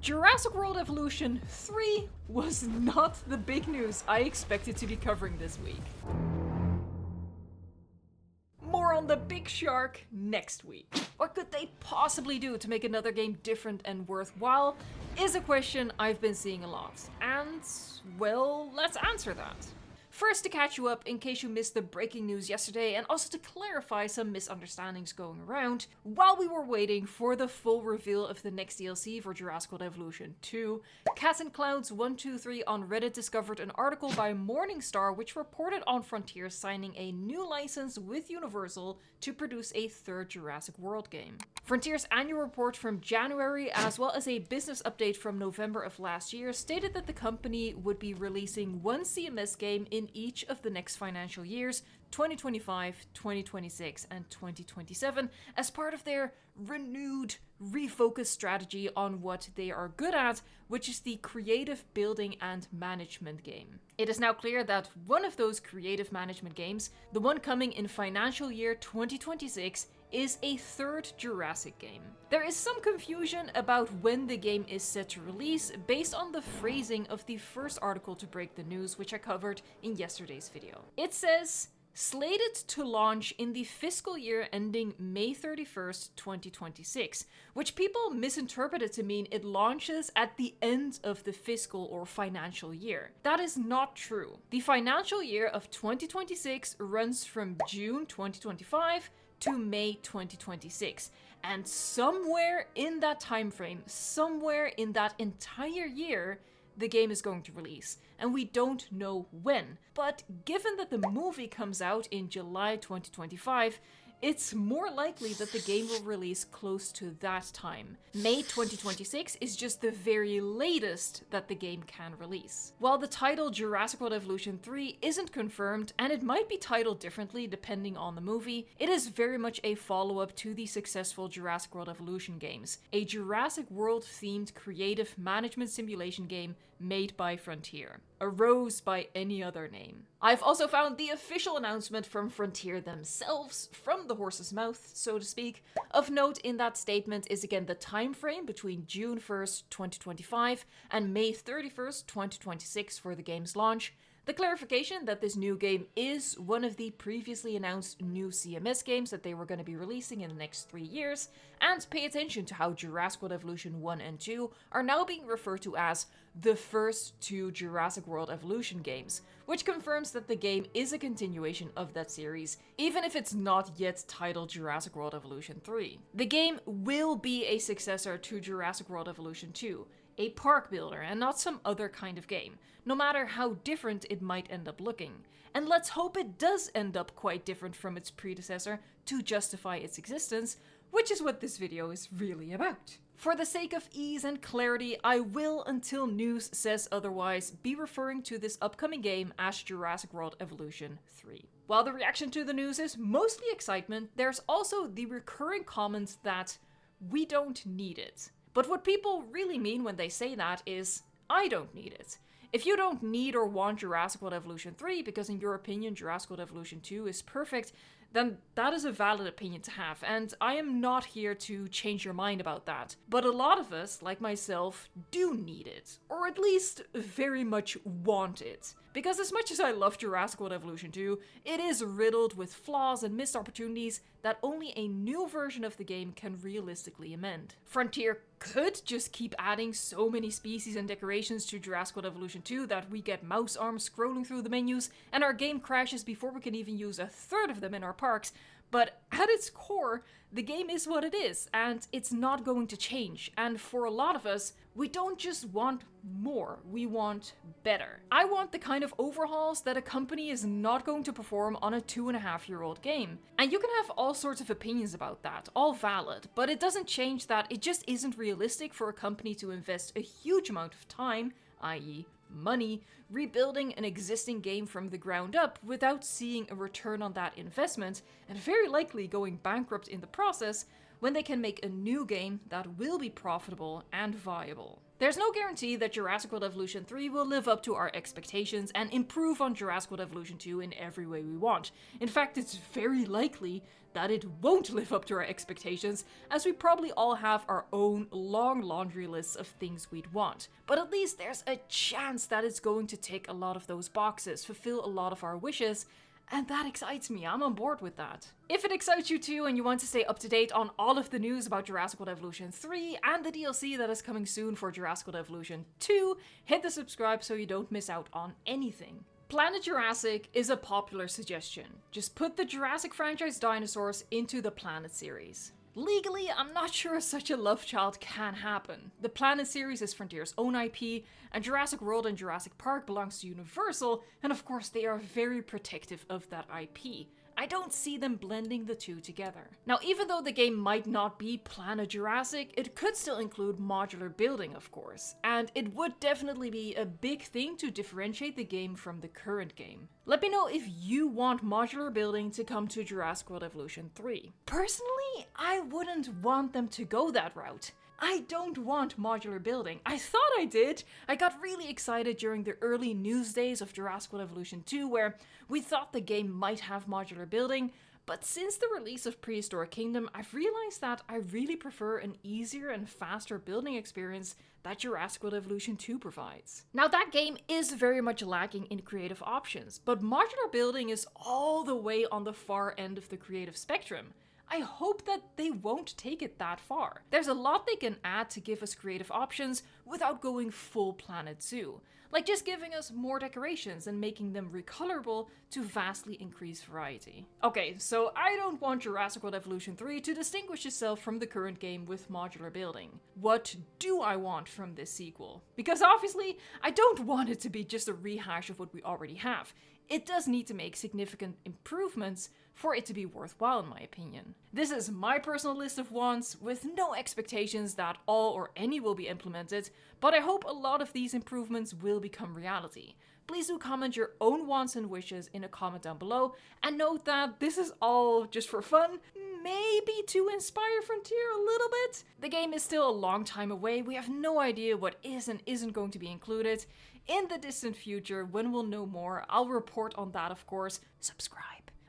Jurassic World Evolution 3 was not the big news I expected to be covering this week. More on the big shark next week. What could they possibly do to make another game different and worthwhile is a question I've been seeing a lot. And, well, let's answer that. First, to catch you up in case you missed the breaking news yesterday, and also to clarify some misunderstandings going around, while we were waiting for the full reveal of the next DLC for Jurassic World Evolution 2, Cats and Clouds 123 on Reddit discovered an article by Morningstar which reported on Frontier signing a new license with Universal to produce a third Jurassic World game. Frontier's annual report from January, as well as a business update from November of last year, stated that the company would be releasing one CMS game in each of the next financial years, 2025, 2026, and 2027, as part of their renewed, refocused strategy on what they are good at, which is the creative building and management game. It is now clear that one of those creative management games, the one coming in financial year 2026, is a third Jurassic game. There is some confusion about when the game is set to release based on the phrasing of the first article to break the news, which I covered in yesterday's video. It says, slated to launch in the fiscal year ending May 31st, 2026, which people misinterpreted to mean it launches at the end of the fiscal or financial year. That is not true. The financial year of 2026 runs from June 2025 to May 2026. And somewhere in that time frame, somewhere in that entire year, the game is going to release. And we don't know when. But given that the movie comes out in July 2025, it's more likely that the game will release close to that time. May 2026 is just the very latest that the game can release. While the title Jurassic World Evolution 3 isn't confirmed, and it might be titled differently depending on the movie, it is very much a follow-up to the successful Jurassic World Evolution games, a Jurassic World themed creative management simulation game made by Frontier. A rose by any other name. I've also found the official announcement from Frontier themselves, from the horse's mouth, so to speak. Of note in that statement is again the time frame between June 1st, 2025 and May 31st, 2026 for the game's launch. The clarification that this new game is one of the previously announced new CMS games that they were going to be releasing in the next 3 years, and pay attention to how Jurassic World Evolution 1 and 2 are now being referred to as the first two Jurassic World Evolution games, which confirms that the game is a continuation of that series, even if it's not yet titled Jurassic World Evolution 3. The game will be a successor to Jurassic World Evolution 2, a park builder and not some other kind of game, no matter how different it might end up looking. And let's hope it does end up quite different from its predecessor to justify its existence, which is what this video is really about. For the sake of ease and clarity, I will, until news says otherwise, be referring to this upcoming game as Jurassic World Evolution 3. While the reaction to the news is mostly excitement, there's also the recurring comment that we don't need it. But what people really mean when they say that is, I don't need it. If you don't need or want Jurassic World Evolution 3 because in your opinion Jurassic World Evolution 2 is perfect, then that is a valid opinion to have, and I am not here to change your mind about that. But a lot of us, like myself, do need it, or at least very much want it. Because as much as I love Jurassic World Evolution 2, it is riddled with flaws and missed opportunities that only a new version of the game can realistically amend. Frontier could just keep adding so many species and decorations to Jurassic World Evolution 2 that we get mouse arms scrolling through the menus and our game crashes before we can even use a third of them in our parks, but at its core, the game is what it is, and it's not going to change. And for a lot of us, we don't just want more, we want better. I want the kind of overhauls that a company is not going to perform on a 2.5-year-old game. And you can have all sorts of opinions about that, all valid, but it doesn't change that it just isn't realistic for a company to invest a huge amount of time, i.e. money, rebuilding an existing game from the ground up without seeing a return on that investment, and very likely going bankrupt in the process, when they can make a new game that will be profitable and viable. There's no guarantee that Jurassic World Evolution 3 will live up to our expectations and improve on Jurassic World Evolution 2 in every way we want. In fact, it's very likely that it won't live up to our expectations, as we probably all have our own long laundry lists of things we'd want. But at least there's a chance that it's going to tick a lot of those boxes, fulfill a lot of our wishes, and that excites me. I'm on board with that. If it excites you too and you want to stay up to date on all of the news about Jurassic World Evolution 3 and the DLC that is coming soon for Jurassic World Evolution 2, hit the subscribe so you don't miss out on anything. Planet Jurassic is a popular suggestion. Just put the Jurassic franchise dinosaurs into the Planet series. Legally, I'm not sure such a love child can happen. The Planet series is Frontier's own IP, and Jurassic World and Jurassic Park belongs to Universal, and of course they are very protective of that IP. I don't see them blending the two together. Now, even though the game might not be Planet Jurassic, it could still include modular building, of course, and it would definitely be a big thing to differentiate the game from the current game. Let me know if you want modular building to come to Jurassic World Evolution 3. Personally, I wouldn't want them to go that route. I don't want modular building. I thought I did. I got really excited during the early news days of Jurassic World Evolution 2 where we thought the game might have modular building, but since the release of Prehistoric Kingdom, I've realized that I really prefer an easier and faster building experience that Jurassic World Evolution 2 provides. Now, that game is very much lacking in creative options, but modular building is all the way on the far end of the creative spectrum. I hope that they won't take it that far. There's a lot they can add to give us creative options without going full Planet Zoo. Like just giving us more decorations and making them recolorable to vastly increase variety. Okay, so I don't want Jurassic World Evolution 3 to distinguish itself from the current game with modular building. What do I want from this sequel? Because obviously, I don't want it to be just a rehash of what we already have. It does need to make significant improvements for it to be worthwhile, in my opinion. This is my personal list of wants, with no expectations that all or any will be implemented, but I hope a lot of these improvements will become reality. Please do comment your own wants and wishes in a comment down below, and note that this is all just for fun, maybe to inspire Frontier a little bit. The game is still a long time away, we have no idea what is and isn't going to be included. In the distant future, when we'll know more, I'll report on that, of course. Subscribe.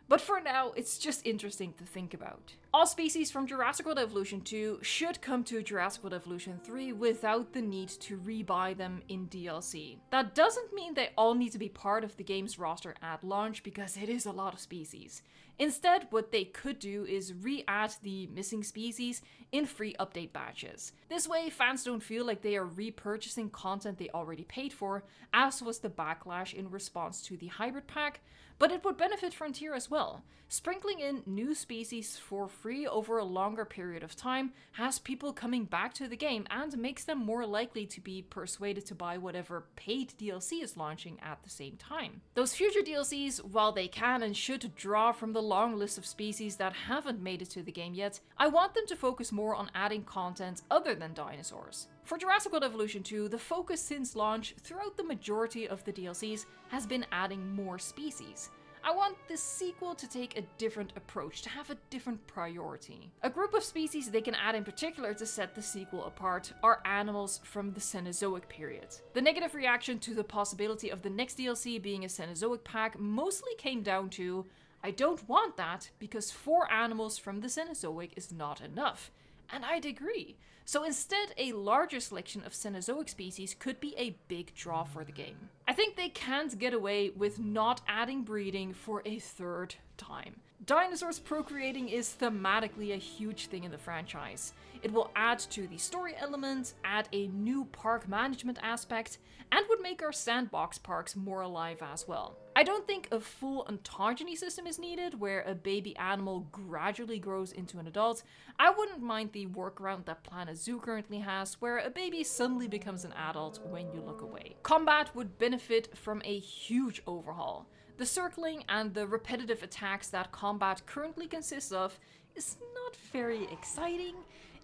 But for now, it's just interesting to think about. All species from Jurassic World Evolution 2 should come to Jurassic World Evolution 3 without the need to rebuy them in DLC. That doesn't mean they all need to be part of the game's roster at launch, because it is a lot of species. Instead, what they could do is re-add the missing species in free update batches. This way, fans don't feel like they are repurchasing content they already paid for, as was the backlash in response to the hybrid pack, but it would benefit Frontier as well. Sprinkling in new species for free over a longer period of time has people coming back to the game and makes them more likely to be persuaded to buy whatever paid DLC is launching at the same time. Those future DLCs, while they can and should draw from the long list of species that haven't made it to the game yet, I want them to focus more on adding content other than dinosaurs. For Jurassic World Evolution 2, the focus since launch throughout the majority of the DLCs has been adding more species. I want the sequel to take a different approach, to have a different priority. A group of species they can add in particular to set the sequel apart are animals from the Cenozoic period. The negative reaction to the possibility of the next DLC being a Cenozoic pack mostly came down to, I don't want that because 4 animals from the Cenozoic is not enough. And I'd agree. So instead, a larger selection of Cenozoic species could be a big draw for the game. I think they can't get away with not adding breeding for a third time. Dinosaurs procreating is thematically a huge thing in the franchise. It will add to the story element, add a new park management aspect, and would make our sandbox parks more alive as well. I don't think a full ontogeny system is needed, where a baby animal gradually grows into an adult. I wouldn't mind the workaround that Planet Zoo currently has, where a baby suddenly becomes an adult when you look away. Combat would benefit from a huge overhaul. The circling and the repetitive attacks that combat currently consists of is not very exciting.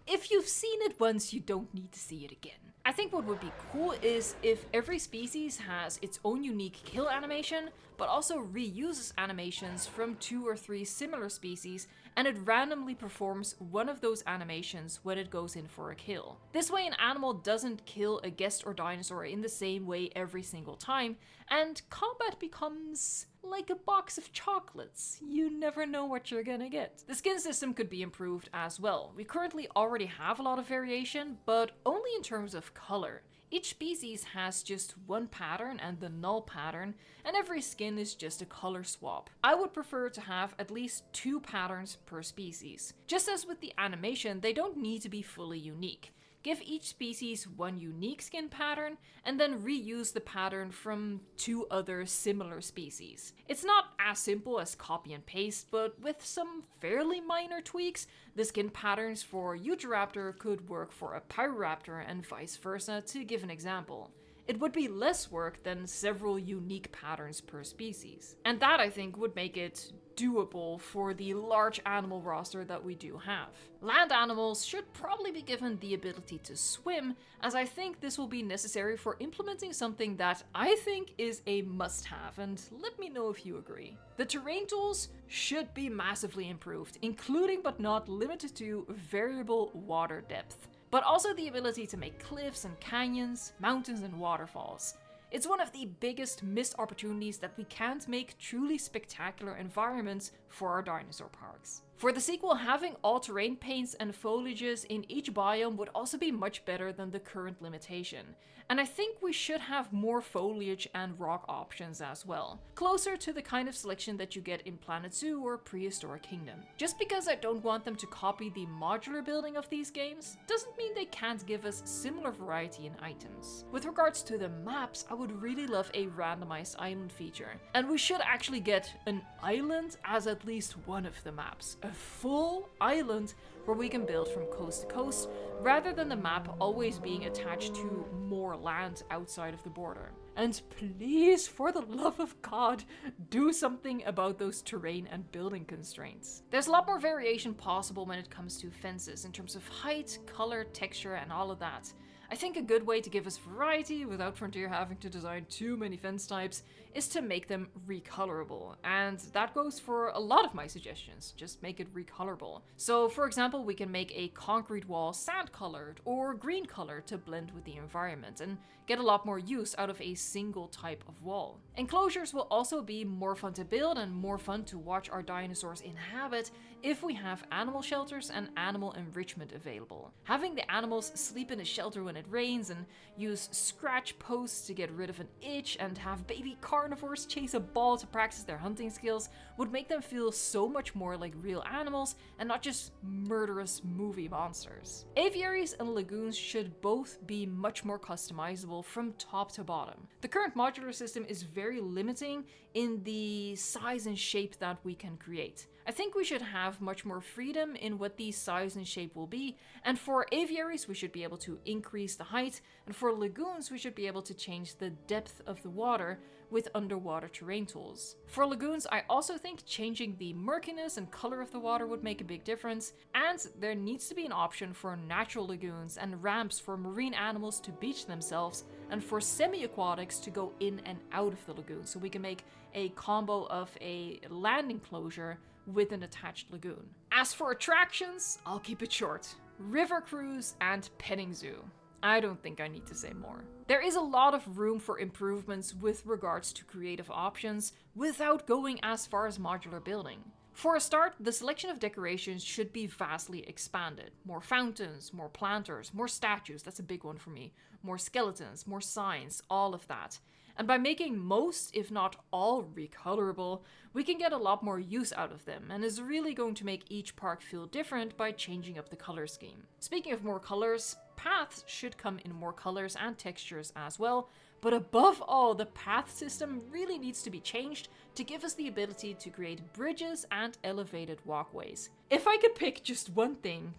If you've seen it once, you don't need to see it again. I think what would be cool is if every species has its own unique kill animation, but also reuses animations from 2 or 3 similar species, and it randomly performs one of those animations when it goes in for a kill. This way an animal doesn't kill a guest or dinosaur in the same way every single time, and combat becomes like a box of chocolates. You never know what you're gonna get. The skin system could be improved as well. We currently already have a lot of variation, but only in terms of color. Each species has just one pattern and the null pattern, and every skin is just a color swap. I would prefer to have at least 2 patterns per species. Just as with the animation, they don't need to be fully unique. Give each species one unique skin pattern, and then reuse the pattern from 2 other similar species. It's not as simple as copy and paste, but with some fairly minor tweaks, the skin patterns for Ujiraptor could work for a Pyroraptor and vice versa, to give an example. It would be less work than several unique patterns per species. And that, I think, would make it doable for the large animal roster that we do have. Land animals should probably be given the ability to swim, as I think this will be necessary for implementing something that I think is a must-have, and let me know if you agree. The terrain tools should be massively improved, including but not limited to variable water depth, but also the ability to make cliffs and canyons, mountains and waterfalls. It's one of the biggest missed opportunities that we can't make truly spectacular environments for our dinosaur parks. For the sequel, having all-terrain paints and foliages in each biome would also be much better than the current limitation. And I think we should have more foliage and rock options as well, closer to the kind of selection that you get in Planet Zoo or Prehistoric Kingdom. Just because I don't want them to copy the modular building of these games, doesn't mean they can't give us similar variety in items. With regards to the maps, I would really love a randomized island feature, and we should actually get an island as at least one of the maps. A full island where we can build from coast to coast, rather than the map always being attached to more land outside of the border. And please, for the love of God, do something about those terrain and building constraints. There's a lot more variation possible when it comes to fences in terms of height, color, texture, and all of that. I think a good way to give us variety without Frontier having to design too many fence types is to make them recolorable, and that goes for a lot of my suggestions. Just make it recolorable. So for example, we can make a concrete wall sand colored or green colored to blend with the environment and get a lot more use out of a single type of wall. Enclosures will also be more fun to build and more fun to watch our dinosaurs inhabit if we have animal shelters and animal enrichment available. Having the animals sleep in a shelter when it rains and use scratch posts to get rid of an itch and have baby carnivores chase a ball to practice their hunting skills would make them feel so much more like real animals and not just murderous movie monsters. Aviaries and lagoons should both be much more customizable from top to bottom. The current modular system is very limiting in the size and shape that we can create. I think we should have much more freedom in what the size and shape will be, and for aviaries we should be able to increase the height, and for lagoons we should be able to change the depth of the water with underwater terrain tools. For lagoons, I also think changing the murkiness and color of the water would make a big difference, and there needs to be an option for natural lagoons and ramps for marine animals to beach themselves and for semi-aquatics to go in and out of the lagoon, so we can make a combo of a land enclosure with an attached lagoon. As for attractions, I'll keep it short. River cruise and petting zoo. I don't think I need to say more. There is a lot of room for improvements with regards to creative options without going as far as modular building. For a start, the selection of decorations should be vastly expanded. More fountains, more planters, more statues, that's a big one for me. More skeletons, more signs, all of that. And by making most, if not all, recolorable, we can get a lot more use out of them, and is really going to make each park feel different by changing up the color scheme. Speaking of more colors, paths should come in more colors and textures as well, but above all, the path system really needs to be changed to give us the ability to create bridges and elevated walkways. If I could pick just one thing,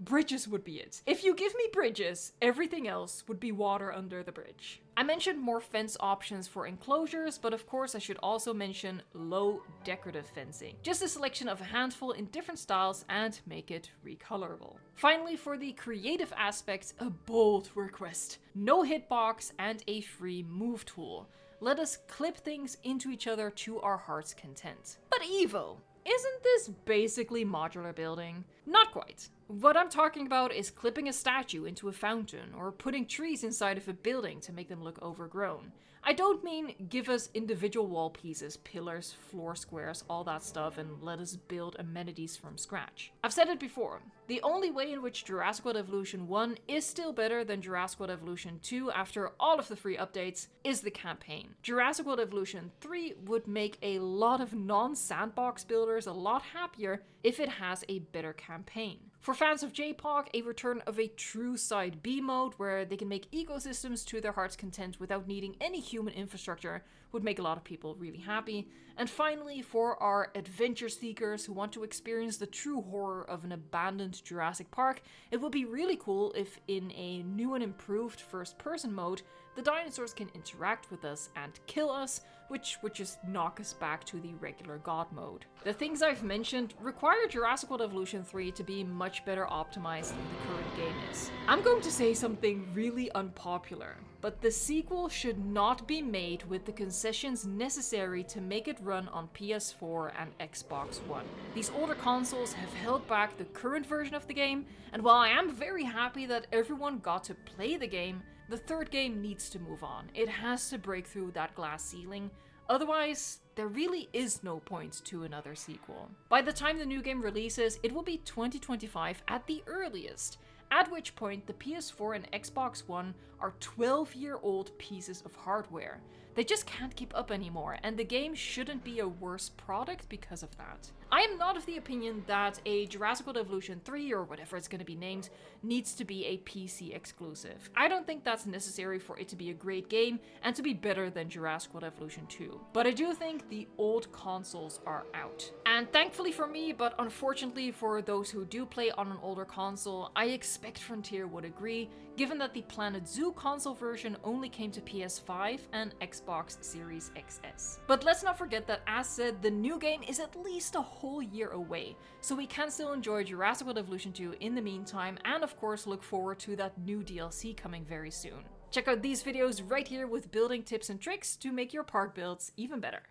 Bridges would be it. If you give me bridges, everything else would be water under the bridge. I mentioned more fence options for enclosures, but of course I should also mention low decorative fencing. Just a selection of a handful in different styles and make it recolorable. Finally, for the creative aspects, a bold request. No hitbox and a free move tool. Let us clip things into each other to our heart's content. But Evo, isn't this basically modular building? Not quite. What I'm talking about is clipping a statue into a fountain or putting trees inside of a building to make them look overgrown. I don't mean give us individual wall pieces, pillars, floor squares, all that stuff, and let us build amenities from scratch. I've said it before, the only way in which Jurassic World Evolution 1 is still better than Jurassic World Evolution 2 after all of the free updates is the campaign. Jurassic World Evolution 3 would make a lot of non-sandbox builders a lot happier if it has a better campaign. For fans of JPOG, a return of a true Side B mode where they can make ecosystems to their heart's content without needing any human infrastructure would make a lot of people really happy. And finally, for our adventure seekers who want to experience the true horror of an abandoned Jurassic Park, it would be really cool if in a new and improved first-person mode, the dinosaurs can interact with us and kill us, which would just knock us back to the regular God mode. The things I've mentioned require Jurassic World Evolution 3 to be much better optimized than the current game is. I'm going to say something really unpopular, but the sequel should not be made with the concessions necessary to make it run on PS4 and Xbox One. These older consoles have held back the current version of the game, and while I am very happy that everyone got to play the game, the third game needs to move on. It has to break through that glass ceiling. Otherwise, there really is no point to another sequel. By the time the new game releases, it will be 2025 at the earliest, at which point the PS4 and Xbox One are 12-year-old pieces of hardware. They just can't keep up anymore, and the game shouldn't be a worse product because of that. I am not of the opinion that a Jurassic World Evolution 3, or whatever it's going to be named, needs to be a PC exclusive. I don't think that's necessary for it to be a great game and to be better than Jurassic World Evolution 2. But I do think the old consoles are out. And thankfully for me, but unfortunately for those who do play on an older console, I expect Frontier would agree, given that the Planet Zoo console version only came to PS5 and Xbox Series XS. But let's not forget that, as said, the new game is at least a whole year away, so we can still enjoy Jurassic World Evolution 2 in the meantime, and of course look forward to that new DLC coming very soon. Check out these videos right here with building tips and tricks to make your park builds even better.